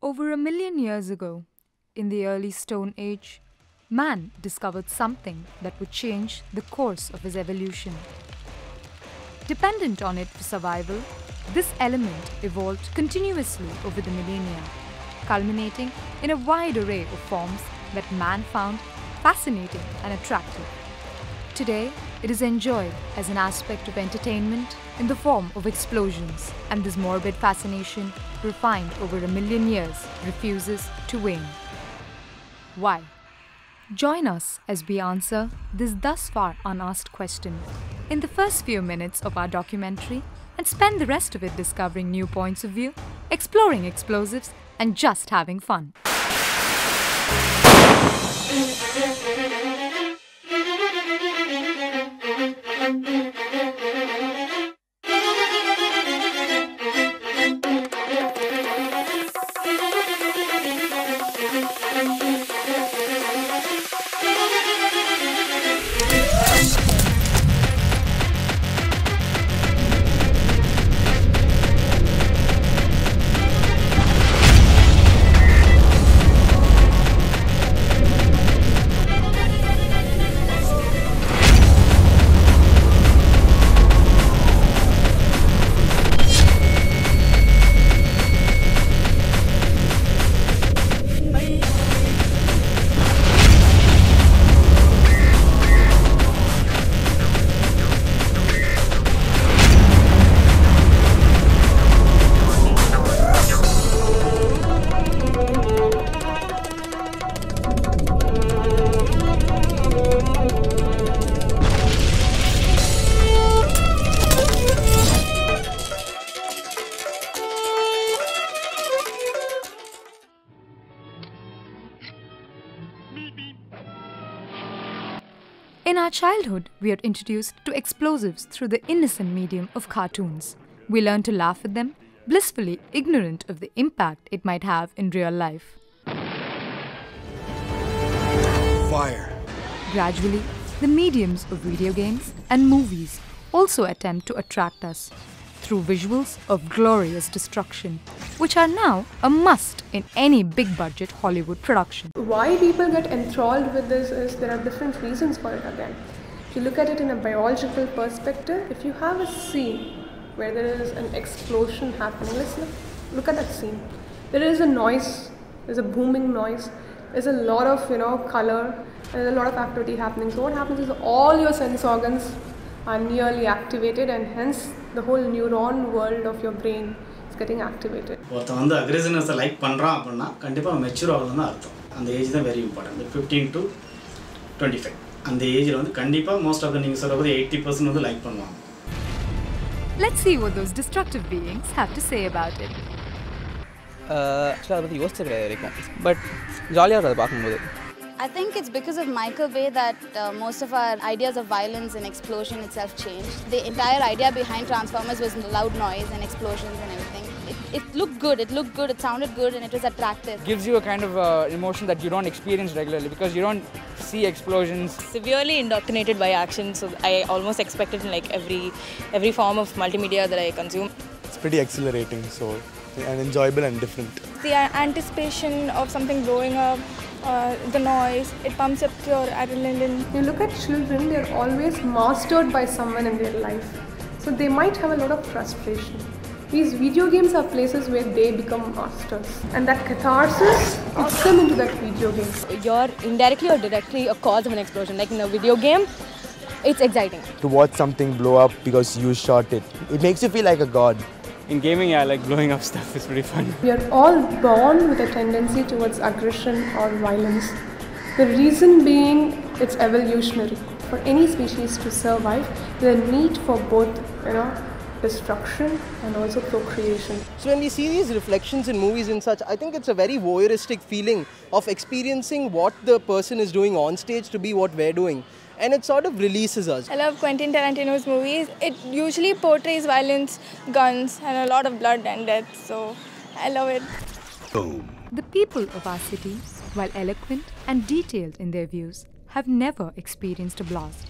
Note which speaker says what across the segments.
Speaker 1: Over 1,000,000 years ago, in the early Stone Age, man discovered something that would change the course of his evolution. Dependent on it for survival, this element evolved continuously over the millennia, culminating in a wide array of forms that man found fascinating and attractive. Today, it is enjoyed as an aspect of entertainment in the form of explosions, and this morbid fascination, refined over 1,000,000 years, refuses to wane. Why? Join us as we answer this thus far unasked question in the first few minutes of our documentary, and spend the rest of it discovering new points of view, exploring explosives, and just having fun. In our childhood, we are introduced to explosives through the innocent medium of cartoons. We learn to laugh at them, blissfully ignorant of the impact it might have in real life.
Speaker 2: Fire.
Speaker 1: Gradually, the mediums of video games and movies also attempt to attract us through visuals of glorious destruction, which are now a must in any big-budget Hollywood production.
Speaker 3: Why people get enthralled with this is there are different reasons for it again. If you look at it in a biological perspective, if you have a scene where there is an explosion happening, let's look at that scene. There is a noise, there's a booming noise, there's a lot of color, there's a lot of activity happening. So what happens is all your sense organs are nearly activated, and hence the whole neuron world of your brain is getting activated.
Speaker 4: ஒருத்தன் வந்து அக்ரெசிவ்னஸை like பண்ணுறான் அப்படின்னா கண்டிப்பாக mature ஆகலாம் தான் அர்த்தம். அந்த age தான் வெரி இம்பார்ட்டன்ட். 15 to 25 அந்த ஏஜில் வந்து கண்டிப்பாக மோஸ்ட் ஆஃப் த நீங்கள் சொல்கிற 80% வந்து லைக் பண்ணுவாங்க.
Speaker 1: Let's see what those destructive beings have to say about it.
Speaker 5: ஆக்சுவலாக அதை பற்றி யோசிச்சது கிடையாது வரைக்கும், பட் ஜாலியாக இருக்கும் அதை பார்க்கும்போது.
Speaker 6: I think it's because of Michael Bay that most of our ideas of violence and explosion itself changed. The entire idea behind Transformers was loud noise and explosions and everything. It looked good, it sounded good, and it was attractive.
Speaker 5: Gives you a kind of emotion that you don't experience regularly because you don't see explosions.
Speaker 7: Severely indoctrinated by action, so I almost expect it in like every form of multimedia that I consume.
Speaker 2: It's pretty exhilarating, so and enjoyable and different.
Speaker 8: The anticipation of something blowing up, the noise, it pumps up your adrenaline.
Speaker 3: You look at children, they're always mastered by someone in their life. So they might have a lot of frustration. These video games are places where they become masters. And that catharsis puts them into that video game.
Speaker 7: You're indirectly or directly a cause of an explosion. Like in a video game, it's exciting.
Speaker 2: To watch something blow up because you shot it, it makes you feel like a god.
Speaker 5: In gaming, yeah, like blowing up stuff is pretty fun.
Speaker 3: We are all born with a tendency towards aggression or violence. The reason being it's evolutionary. For any species to survive, there's a need for both, destruction and also procreation.
Speaker 9: So when we see these reflections in movies and such, I think it's a very voyeuristic feeling of experiencing what the person is doing on stage to be what we're doing. And it sort of releases us.
Speaker 8: I love Quentin Tarantino's movies. It usually portrays violence, guns, and a lot of blood and death, so I love it.
Speaker 1: The people of our city, while eloquent and detailed in their views, have never experienced a blast,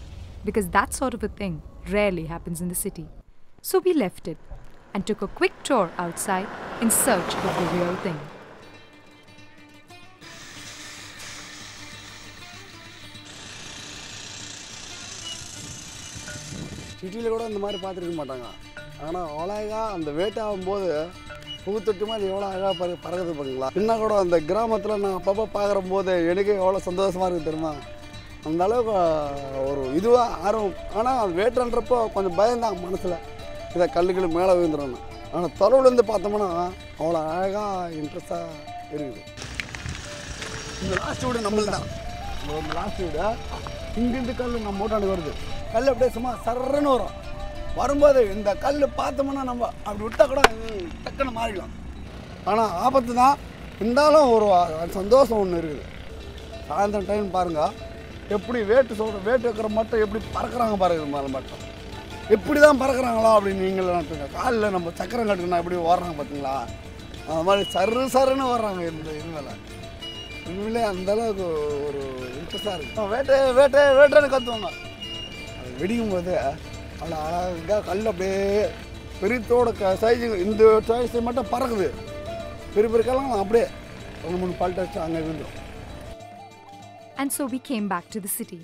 Speaker 1: because that sort of a thing rarely happens in the city. So we left it and took a quick tour outside in search of the real thing.
Speaker 10: சிட்டியில் கூட இந்த மாதிரி பார்த்துருக்க மாட்டாங்க. ஆனால் அழகாக அந்த வேட்டாகும்போது பூத்தொட்டு மாதிரி எவ்வளோ அழகாக பறகுது பார்த்தீங்களா. இன்னும் கூட அந்த கிராமத்தில் நான் அப்பப்போ பார்க்குற போது எனக்கு எவ்வளோ சந்தோஷமாக இருக்குது தெரியுமா. அந்த அளவுக்கு ஒரு இதுவாக ஆர்வம். ஆனால் அது வேட்டுன்றப்போ கொஞ்சம் பயம்தான் மனசில், இதை கல்லுக்கு மேலே விழுந்துடணும். ஆனால் தொலைவுலேருந்து பார்த்தோம்னா அவ்வளோ அழகாக இன்ட்ரெஸ்டாக இருக்குது. இந்த லாஸ்ட் வீடு நம்மள தான். இந்த லாஸ்ட் வீடு இங்கிருந்து கல் நம்ம மூட்டாண்டு வருது. கல் அப்படியே சும்மா சர்றன்னு வரும். வரும்போது இந்த கல் பார்த்தோம்னா நம்ம அப்படி விட்டால் கூட டக்குன்னு மாறிடலாம். ஆனால் ஆபத்து தான். இருந்தாலும் ஒரு சந்தோஷம் ஒன்று இருக்குது. சாயந்தரம் டைம் பாருங்கள் எப்படி வேட்டு வைக்கிற மட்டும் எப்படி பறக்கிறாங்க பாருங்க. மேலே மட்டும் எப்படி தான் பறக்கிறாங்களா அப்படின்னு நீங்கள் நினைப்பீங்க. காலில் நம்ம சக்கரம் கட்டுக்கணும் எப்படி ஓடுறாங்க பார்த்தீங்களா. அந்த மாதிரி சருன்னு வர்றாங்க இந்த இது மேலே. உண்மையிலே அந்தளவுக்கு ஒரு இன்ட்ரெஸ்டாக இருக்குது. வேட்டைன்னு கற்றுவாங்க. அது வெடிக்கும் போது அவ்வளோ அழகாக கல் அப்படியே பெரியத்தோட சைஸு இந்த சைஸை மட்டும் பறக்குது. பெரிய பெரிய கல்லாம் அப்படியே 2-3 பால்ட்டு வச்சு அங்கே விழுந்துடும்.
Speaker 1: And so we came back to the city,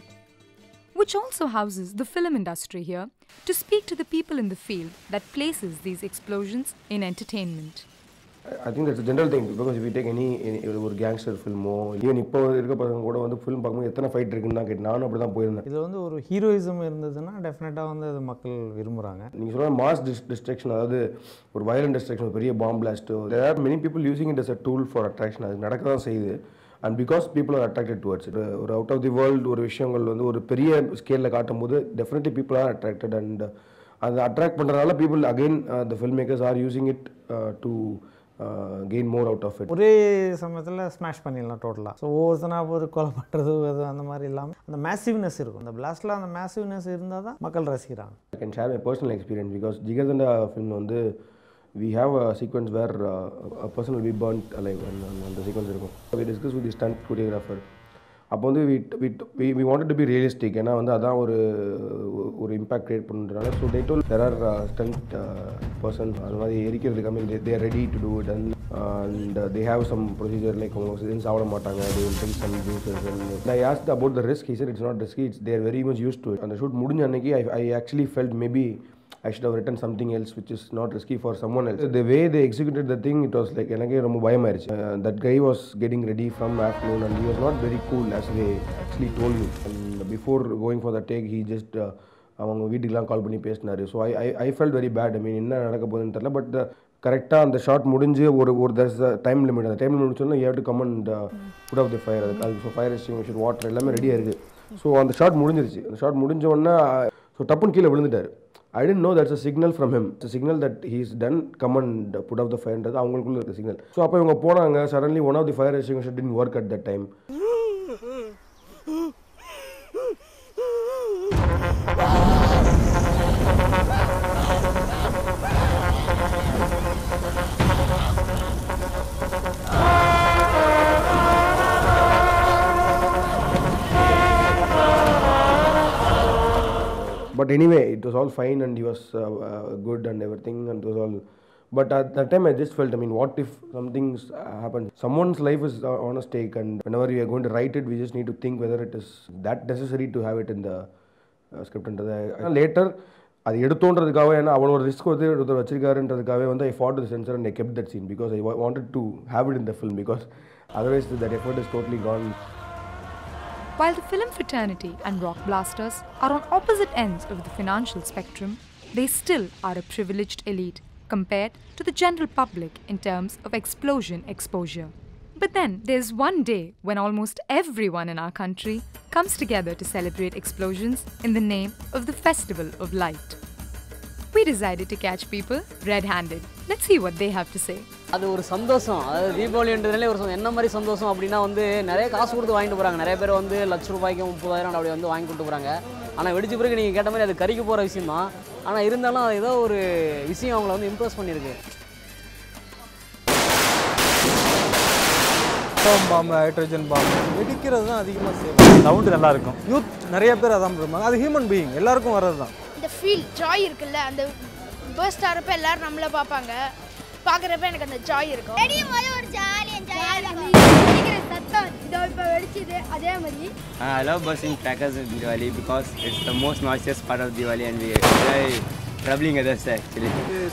Speaker 1: which also houses the film industry here, to speak to the people in the field that places these explosions in entertainment.
Speaker 11: I think that's a general thing, because if you take any ஒரு gangster film ஓ even இப்போ இருக்க பசங்க கூட வந்து film பார்க்கும்போது எத்தனை fight இருக்குன்னு தான் கேட்டு நானும் அப்படி தான் போயிருந்தேன்.
Speaker 12: இதில் வந்து ஒரு ஹீரோயிசம் இருந்ததுன்னா டெஃபினட்டாக வந்து அது மக்கள் விரும்புகிறாங்க.
Speaker 11: நீங்கள் சொல்கிற மாஸ் டிஸ்ட்ரக்ஷன், அதாவது ஒரு வயலண்ட் டிஸ்ட்ரக்ஷன், பெரிய bomb பிளாஸ்ட்டோ, there are many people using it as a tool for attraction. அது நடக்க தான் செய்யுது. And because people are attracted towards it. ஒரு அவுட் ஆஃப் தி வேர்ல்டு ஒரு விஷயங்கள் வந்து ஒரு பெரிய ஸ்கேலில் காட்டும் போது definitely people are attracted. And அதை அட்ராக்ட் பண்ணுறதுனால people again the film makers are using it to gain more out of it.
Speaker 12: ஒரே சமயத்தில் ஸ்மாஷ் பண்ணிடலாம் டோட்டலாக. ஸோ ஒவ்வொருத்தனாக ஒரு கொலை பண்ணுறது அது அந்த மாதிரி இல்லாமல் அந்த மேசிவ்னஸ் இருக்கும். அந்த பிளாஸ்ட்டில் அந்த மேசிவ்னஸ் இருந்தால் தான் மக்கள் ரசிக்கிறாங்க.
Speaker 11: I can share my personal experience. Because Jigarthanda film வந்து we have a sequence where a person will be burnt alive and the sequence இருக்கும். We discussed with the stunt choreographer. அப்போ வந்து we wanted to be realistic. ஏன்னா வந்து அதான் ஒரு impact create பண்ணுறதுனால. So they told there are stunt persons அது மாதிரி எரிக்கிறதுக்கு I mean they are ready to do it and they have some procedure like அவங்க சாப்பிட மாட்டாங்க, they will drink some juices. And I asked about the risk. He said it's not risky, they are very much used to it. அந்த shoot முடிஞ்ச அன்னைக்கு I actually felt maybe I should have written something else which is not risky for someone else. The way they executed the thing, it was like எனக்கு ரொம்ப பயமாயிருச்சு. That guy was getting ready from afternoon and he was not very cool as they actually told me. And before going for the take, he just அவங்க வீட்டுக்கெலாம் கால் பண்ணி பேசினாரு. So I felt very bad. I mean என்ன நடக்க போகுதுன்னு தெரியல. But கரெக்டாக அந்த short முடிஞ்சு ஒரு there's a டைம் லிமிட். அந்த டைம் லிமிட் முடிச்சோன்னா you have to come and put out the fire. அது ஃபயர் எக்ஸ்டிங்விஷர் வாட்டர் எல்லாமே ரெடியாக இருக்குது. ஸோ அந்த ஷார்ட் முடிஞ்சிருச்சு. அந்த ஷார்ட் முடிஞ்ச உடனே ஸோ டப்புன்னு கீழே விழுந்துட்டார். I didn't know that's a signal from him. It's a signal that he's done, come and put out the fire. That's அவங்களுக்குள்ள இருக்க signal. So அப்போ இவங்க போனாங்க. Suddenly one of the fire extinguishers didn't work at that time. But anyway, it was all fine and he was good and everything and it was all. But at that time I just felt, I mean, what if something's happened? Someone's life is on a stake and whenever we are going to write it, we just need to think whether it is that necessary to have it in the script. And later, அது எடுத்தோன்றதுக்காக ஏன்னா அவ்வளோ ஒரு risk வந்து ஒருத்தர் வச்சிருக்காருன்றதுக்காகவே வந்து I fought with the censor and I kept that scene because I wanted to have it in the film because otherwise that effort is totally gone.
Speaker 1: While the film fraternity and rock blasters are on opposite ends of the financial spectrum, they still are a privileged elite compared to the general public in terms of explosion exposure. But then there's one day when almost everyone in our country comes together to celebrate explosions in the name of the Festival of Light. We decided to catch people red-handed. Let's see what they have to say.
Speaker 13: அது ஒரு சந்தோஷம். அதாவது தீபாவளின்றதுனாலே ஒரு என்ன மாதிரி சந்தோஷம் அப்படின்னா வந்து நிறைய காசு கொடுத்து வாங்கிட்டு போகிறாங்க. நிறைய பேர் வந்து ₹1,00,000 30,000 அப்படி வந்து வாங்கி கொடுத்து போகிறாங்க. ஆனால் வெடிச்ச பிறகு நீங்கள் கேட்ட மாதிரி அது கறிக்கு போகிற விஷயம் தான். ஆனால் இருந்தாலும் அது ஏதோ ஒரு விஷயம் அவங்கள வந்து இம்ப்ரெஸ் பண்ணியிருக்கு.
Speaker 14: பாம்பு, ஹைட்ரஜன் பாம்பு வெடிக்கிறது தான் அதிகமாக செய்வாங்க. சவுண்டு நல்லா இருக்கும். யூத் நிறைய பேர் அதான் பண்ணுவாங்க. அது ஹியூமன் பீயிங் எல்லாருக்கும் வர்றது தான்.
Speaker 15: இந்த ஃபீல் ஜாய் இருக்குல்ல, அந்த பர்ஸ்ட் ஆகிறப்ப எல்லாரும் நம்மளை பார்ப்பாங்க. பார்க்குறப்ப எனக்கு அந்த ஜாய் இருக்கும்.
Speaker 16: வெடியும் போது ஒரு ஜாலி என்ஜாய் இருக்கும். வெடிக்கிற I love bursting crackers in Diwali because it's the most noisiest part of Diwali and we enjoy troubling others actually.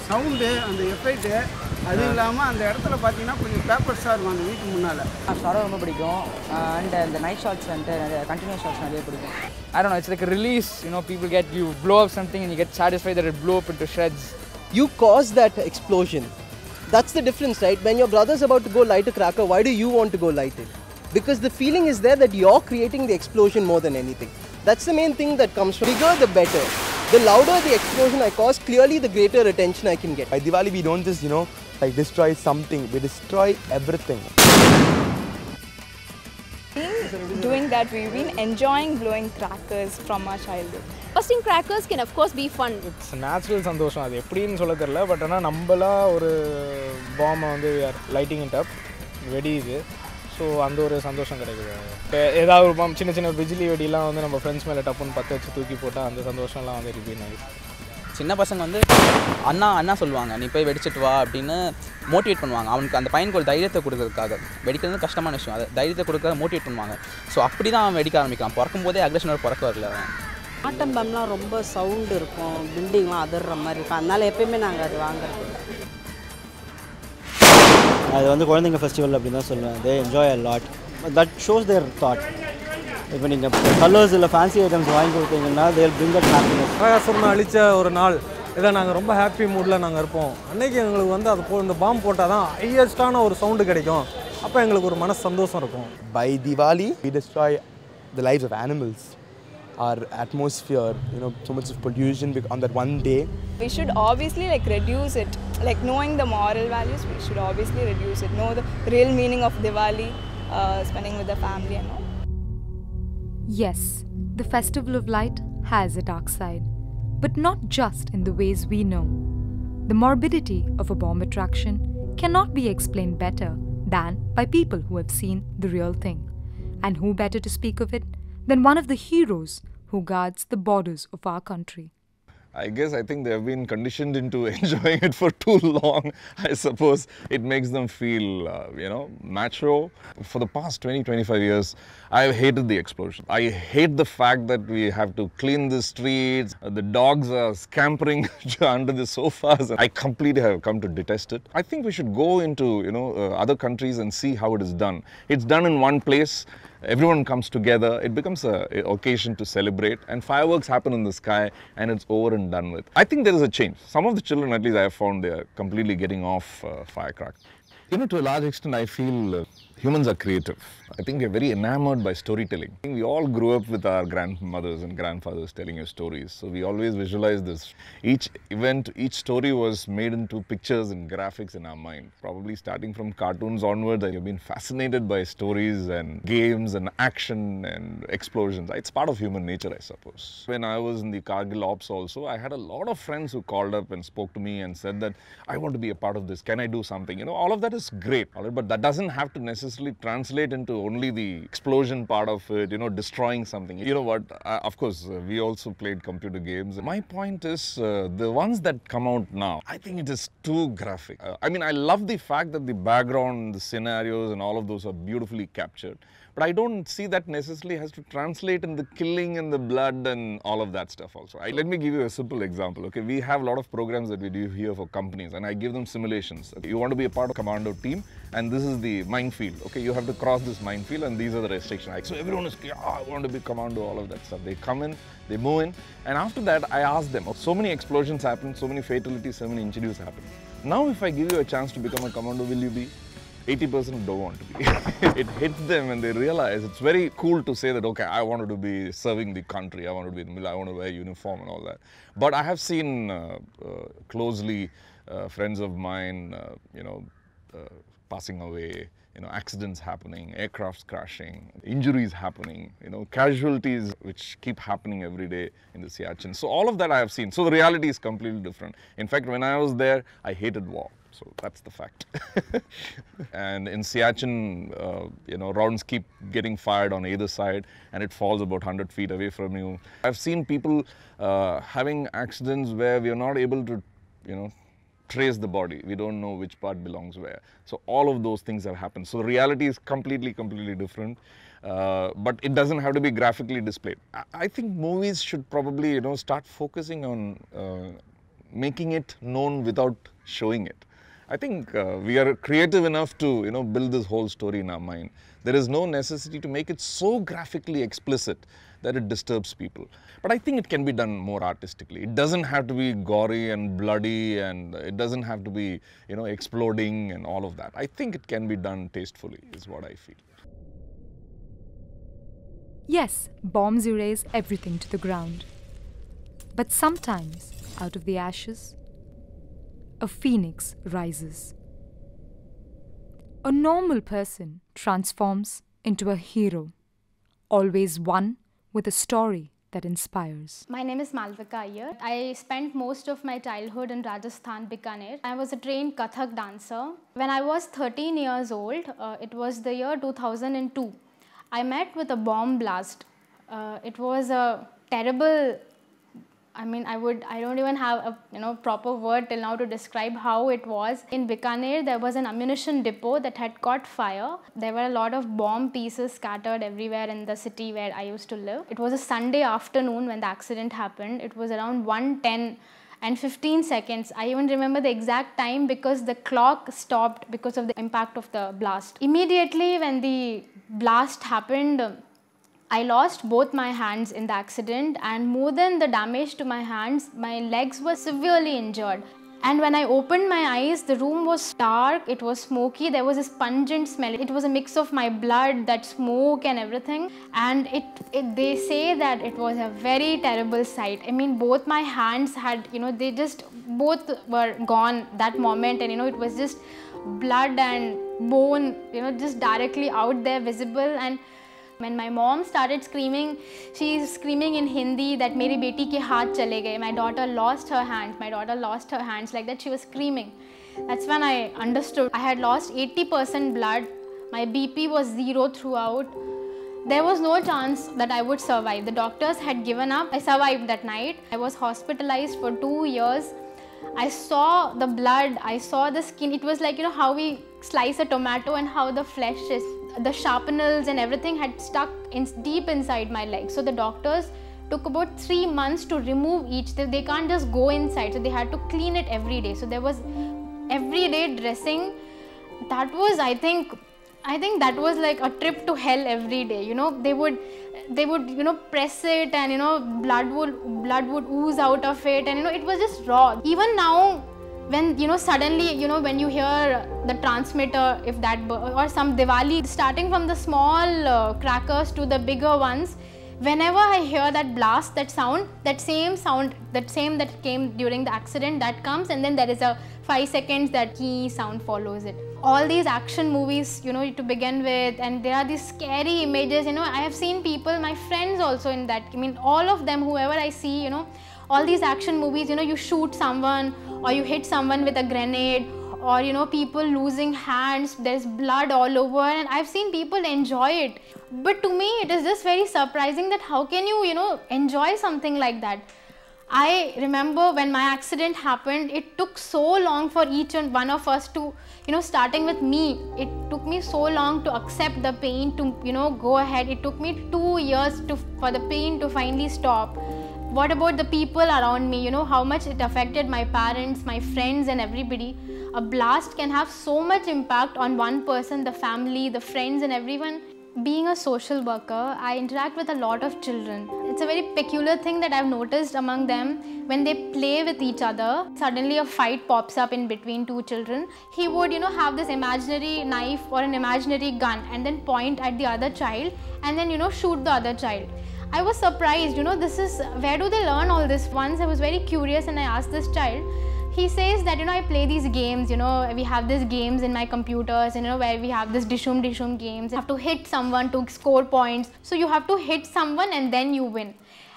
Speaker 17: Sound அந்த எஃபெக்ட் அது இல்லாமல் அந்த இடத்துல பார்த்தீங்கன்னா கொஞ்சம் பேப்பர்ஸாக இருக்கும் அந்த வீட்டு முன்னால்.
Speaker 5: ஸ்டாரம் ரொம்ப பிடிக்கும் அண்ட் இந்த நைட் ஷாட்ஸ் வந்துட்டு நிறைய கண்டினியூஸ் ஷாட்ஸ் நிறைய பிடிக்கும். I don't know, it's like a release, you know, you blow up something and you get satisfied that it blew up into shreds.
Speaker 9: You cause that explosion. That's the difference, right? When your brother's about to go light a cracker, why do you want to go light it? Because the feeling is there that you're creating the explosion more than anything. That's the main thing that comes from. The bigger the better. The louder the explosion I cause, clearly the greater attention I can get.
Speaker 2: By Diwali we don't just, like destroy something, we destroy everything.
Speaker 8: Doing that, we've been enjoying blowing crackers from our childhood.
Speaker 18: Bursting crackers can of course be fun.
Speaker 14: It's a natural சந்தோஷம், அது எப்படின்னு சொல்ல தெரியல. But ஆனால் நம்மளா ஒரு பாம்பை வந்து we are lighting it up, வெடியுது. ஸோ அந்த ஒரு சந்தோஷம் கிடைக்குது. இப்போ ஏதாவது ஒரு பாம்பு சின்ன சின்ன பிஜிலி வெடிலாம் வந்து நம்ம ஃப்ரெண்ட்ஸ் மேலே டப்புன்னு பற்ற வச்சு தூக்கி போட்டால் அந்த சந்தோஷம்லாம் வந்து இட் பி நைஸ்.
Speaker 5: சின்ன பசங்க வந்து அண்ணா சொல்லுவாங்க, நீ போய் வெடிச்சிட்டு வா அப்படின்னு மோட்டிவேட் பண்ணுவாங்க. அவனுக்கு அந்த பையனுக்கு ஒரு தைரியத்தை கொடுக்கறதுக்காக. வெடிக்கிறது கஷ்டமான விஷயம், அதை தைரியத்தை கொடுக்க மோட்டிவேட் பண்ணுவாங்க. ஸோ அப்படி தான் அவன் வெடிக்க ஆரம்பிக்கலாம். பிறக்கும் போதே அக்ரெஷனோட பிறக்க வரல.
Speaker 19: ஆட்டம் பம்லாம் ரொம்ப சவுண்டு இருக்கும், பில்டிங்லாம் அதிர்ற மாதிரி இருக்கும். அதனால் எப்பயுமே நாங்கள் அது வாங்குறது இல்லை.
Speaker 20: அது வந்து குழந்தைங்க ஃபெஸ்டிவல் அப்படின்னு தான் சொல்லுவேன். They enjoy a lot. That shows there thought. இப்போ நீங்கள் கலர்ஸ் இல்லை ஃபேன்சி ஐட்டம்ஸ் வாங்கி கொடுத்தீங்கன்னா தேல் பிரிங் தட் ஹாப்பினஸ்.
Speaker 14: பிரகாசம் அழித்த ஒரு நாள் இதை நாங்கள் ரொம்ப ஹாப்பி மூடில் நாங்கள் இருப்போம். அன்றைக்கி எங்களுக்கு வந்து அது இந்த பாம்பு போட்டால் தான் ஹையஸ்டான ஒரு சவுண்டு கிடைக்கும். அப்போ எங்களுக்கு ஒரு மனசு சந்தோஷம் இருக்கும்.
Speaker 2: By Diwali we destroy the lives of animals, our atmosphere, so much of pollution on that one day.
Speaker 8: We should obviously reduce it. Knowing the moral values, we should obviously reduce it. Know the real meaning of Diwali, spending with the family and all.
Speaker 1: Yes, the Festival of Light has a dark side, but not just in the ways we know. The morbidity of a bomb attraction cannot be explained better than by people who have seen the real thing. And who better to speak of it than one of the heroes who guards the borders of our country.
Speaker 21: I think they have been conditioned into enjoying it for too long. I suppose it makes them feel, macho. For the past 20-25 years, I have hated the explosion. I hate the fact that we have to clean the streets. The dogs are scampering under the sofas. I completely have come to detest it. I think we should go into, other countries and see how it is done. It's done in one place. Everyone comes together, it becomes an occasion to celebrate, and fireworks happen in the sky and it's over and done with. I think there is a change. Some of the children, at least I have found, they are completely getting off firecrackers. To a large extent, I feel humans are creative. I think we are very enamored by storytelling. I think we all grew up with our grandmothers and grandfathers telling us stories. So we always visualize this. Each event, each story was made into pictures and graphics in our mind. Probably starting from cartoons onwards, I have been fascinated by stories and games and action and explosions. It's part of human nature, I suppose. When I was in the Kargil Ops also, I had a lot of friends who called up and spoke to me and said that, I want to be a part of this. Can I do something? All of that is great. But that doesn't have to necessarily translate into only the explosion part of it, destroying something. You know what, of course, we also played computer games. My point is, the ones that come out now, I think it is too graphic. I love the fact that the background, the scenarios and all of those are beautifully captured. But I don't see that necessarily has to translate in the killing and the blood and all of that stuff also. Let me give you a simple example. Okay, we have a lot of programs that we do here for companies, and I give them simulations. You want to be a part of a commando team, and this is the minefield. Okay, you have to cross this minefield, and these are the restrictions. So everyone is, I want to be commando, all of that stuff. They come in, they move in, and after that, I ask them. So many explosions happen, so many fatalities, so many injuries happen. Now, if I give you a chance to become a commando, will you be? 80% don't want to be. It hits them and they realize it's very cool to say that, okay, I wanted to be serving the country, I wanted to be in the military, I want to wear uniform and all that. But I have seen closely friends of mine, passing away, accidents happening, aircrafts crashing, injuries happening, casualties which keep happening every day in the Siachen. So all of that I have seen. So the reality is completely different. In fact, when I was there, I hated war. So that's the fact. And in Siachen, rounds keep getting fired on either side and it falls about 100 feet away from you. I've seen people having accidents where we are not able to, trace the body. We don't know which part belongs where. So all of those things have happened. So reality is completely different. But it doesn't have to be graphically displayed. I think movies should probably, you know, start focusing on making it known without showing it. I think we are creative enough to, you know, build this whole story in our mind. There is no necessity to make it so graphically explicit that it disturbs people. But I think it can be done more artistically. It doesn't have to be gory and bloody, and it doesn't have to be, you know, exploding and all of that. I think it can be done tastefully, is what I feel.
Speaker 1: Yes, bombs erase everything to the ground. But sometimes, out of the ashes, a phoenix rises. A normal person transforms into a hero, always one with a story that inspires.
Speaker 4: My name is Malvika Iyer. I spent most of my childhood in Rajasthan, Bikaner. I was a trained Kathak dancer. When I was 13 years old, it was the year 2002, I met with a bomb blast. It was a terrible, I mean, I don't even have a proper word till now to describe how it was. In Bikaner, there was an ammunition depot that had caught fire. There were a lot of bomb pieces scattered everywhere in the city where I used to live. It was a Sunday afternoon when the accident happened. It was around 1:10 and 15 seconds. I even remember the exact time because the clock stopped because of the impact of the blast. Immediately when the blast happened, I lost both my hands in the accident, and more than the damage to my hands, my legs were severely injured. And when I opened my eyes, the room was dark, it was smoky, there was this pungent smell. It was a mix of my blood, that smoke and everything. And they say that it was a very terrible sight. I mean, both my hands had, they just both were gone that moment, and it was just blood and bone, just directly out there visible. And when my mom started screaming, she's screaming in Hindi that meri beti ke haath chale gaye. My daughter lost her hands. My daughter lost her hands, like that she was screaming. That's when I understood. I had lost 80% blood. My BP was 0 throughout. There was no chance that I would survive. The doctors had given up. I survived that night. I was hospitalized for 2 years. I saw the blood, I saw the skin. It was like, how we slice a tomato and how the flesh is. The sharpeners and everything had stuck deep inside my leg. So the doctors took about 3 months to remove each. They can't just go inside, so they had to clean it every day. So there was everyday dressing. That was, I think that was like a trip to hell every day. They would press it, and blood would ooze out of it, and it was just raw. Even now, when suddenly when you hear the transmitter, if that or some Diwali, starting from the small crackers to the bigger ones, whenever I hear that blast, that sound, that same that came during the accident, that comes, and then there is a 5 seconds that key sound follows it. All these action movies, to begin with, and there are these scary images. I have seen people, my friends also in that. I mean, all of them, whoever I see, all these action movies, you shoot someone or you hit someone with a grenade, or people losing hands, there's blood all over, and I've seen people enjoy it. But to me, it is just very surprising that how can you, enjoy something like that. I remember when my accident happened, it took so long for each and one of us to, starting with me, it took me so long to accept the pain, to, go ahead. It took me 2 years for the pain to finally stop. What about the people around me? How much it affected my parents, my friends, and everybody. A blast can have so much impact on one person, the family, the friends, and everyone. Being a social worker, I interact with a lot of children. It's a very peculiar thing that I've noticed among them. When they play with each other, suddenly a fight pops up in between two children. He would, have this imaginary knife or an imaginary gun and then point at the other child and then, shoot the other child. I was surprised, where do they learn all this? Once I was very curious and I asked this child. He says that, I play these games, we have these games in my computers, where we have this dishum games. You have to hit someone to score points. So you have to hit someone and then you win.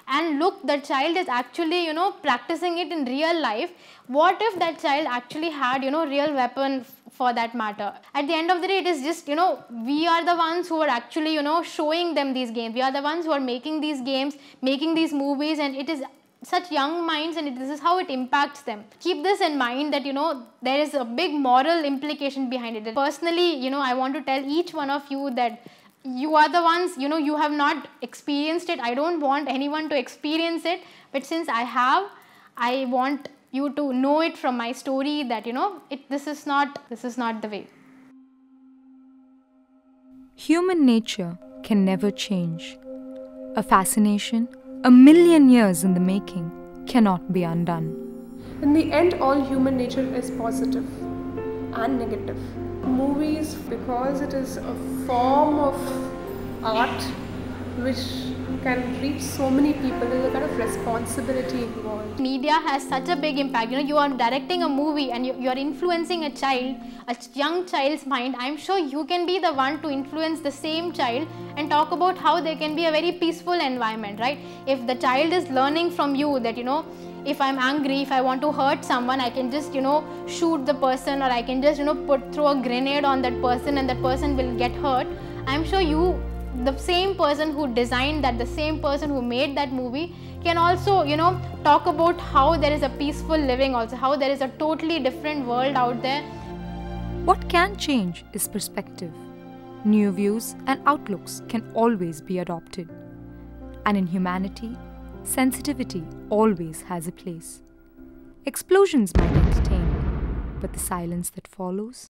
Speaker 4: And look, the child is actually, practicing it in real life. What if that child actually had, real weapon for that matter? At the end of the day, it is just, we are the ones who are actually, showing them these games. We are the ones who are making these games, making these movies, and it is such young minds, and this is how it impacts them. Keep this in mind that, there is a big moral implication behind it. Personally, I want to tell each one of you that you are the ones, you have not experienced it. I don't want anyone to experience it, but since I have, I want you to know it from my story that, this is not the way.
Speaker 1: Human nature can never change. A fascination, a million years in the making, cannot be undone.
Speaker 3: In the end, all human nature is positive and negative. Movies, because it is a form of art which can reach so many people, there's a kind of responsibility involved.
Speaker 4: Media has such a big impact. You are directing a movie and you are influencing a child, a young child's mind. I'm sure you can be the one to influence the same child and talk about how there can be a very peaceful environment, right? If the child is learning from you that, if I'm angry, if I want to hurt someone, I can just, shoot the person, or I can just, throw a grenade on that person and that person will get hurt. I'm sure the same person who designed that, the same person who made that movie can also, talk about how there is a peaceful living also, how there is a totally different world out there.
Speaker 1: What can change is perspective. New views and outlooks can always be adopted. And in humanity, sensitivity always has a place. Explosions might entertain, but the silence that follows